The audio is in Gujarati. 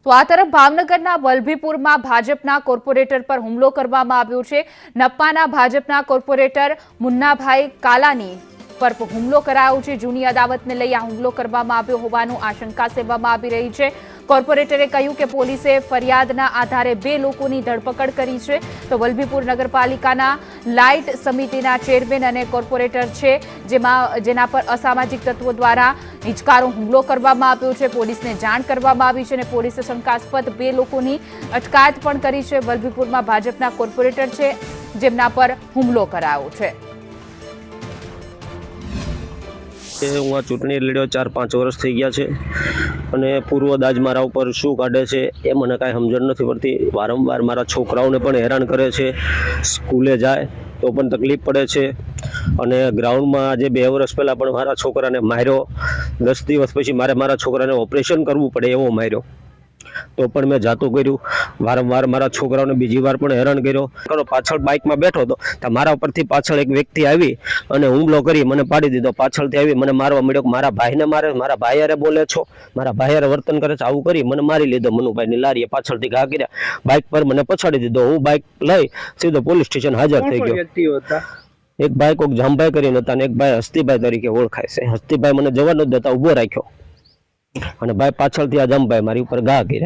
તો આ તરફ ભાવનગરના વલભીપુરમાં ભાજપના કોર્પોરેટર પર હુમલો કરવામાં આવ્યો છે। નપ્પાના ભાજપના કોર્પોરેટર મુન્નાભાઈ કાલાની પર હુમલો કરાયો છે। જૂની અદાવતને લઈ આ હુમલો કરવામાં આવ્યો હોવાનું આશંકા સેવવામાં આવી રહી છે। કોર્પોરેટરે કહ્યું કે પોલીસે ફરિયાદના આધારે 2 લોકોની ધરપકડ કરી છે। તો વલભીપુર નગરપાલિકાના લાઇટ સમિતિના ચેરમેન અને કોર્પોરેટર છે, જેના પર અસામાજિક તત્વો દ્વારા હિંચકારો હુમલો કરવામાં આવ્યો છે। પોલીસને જાણ કરવામાં આવી છે અને પોલીસે શંકાસ્પદ 2 લોકોની અટકાયત પણ કરી છે। વલભીપુરમાં ભાજપના કોર્પોરેટર છે જેમના પર હુમલો કરાયો છે। હું આ ચૂંટણી લડ્યો 4-5 વર્ષ થઈ ગયા છે અને પૂર્વ દાજ મારા ઉપર શું કાઢે છે એ મને કાંઈ સમજણ નથી પડતી। વારંવાર મારા છોકરાઓને પણ હેરાન કરે છે, સ્કૂલે જાય તો પણ તકલીફ પડે છે અને ગ્રાઉન્ડમાં આજે 2 વર્ષ પહેલાં પણ મારા છોકરાને માર્યો। 10 દિવસ પછી મારા છોકરાને ઓપરેશન કરવું પડે એવો માર્યો, તો પણ મેં જાતું કર્યું। વારંવાર મારા છોકરાઓને બીજી વાર પણ હેરાન કર્યો। પાછળ બાઇકમાં બેઠો હતો તો મારા ઉપરથી પાછળ એક વ્યક્તિ આવી અને હુમલો કરી મને પાડી દીધો। પાછળથી આવી મને મારવા મળ્યો કે મારા ભાઈને મારે, મારા ભાઈ હારે બોલે છો, મારા ભાઈ હારે વર્તન કરે છે, આવું કરી મને મારી લીધો। મનુભાઈની લારીએ પાછળથી ઘા કર્યા, બાઇક પર મને પછાડી દીધો। હું બાઇક લઈ સીધો પોલીસ સ્ટેશન હાજર થઈ ગયો। એક ભાઈ કોઈક જામભાઈ કરીને હતા અને એક ભાઈ હસ્તીભાઈ તરીકે ઓળખાય છે। હસ્તીભાઈ મને જવા નથી દેતા, ઊભો રાખ્યો અને ભાઈ પાછળથી આ જામભાઈ મારી ઉપર ઘા કર્યા।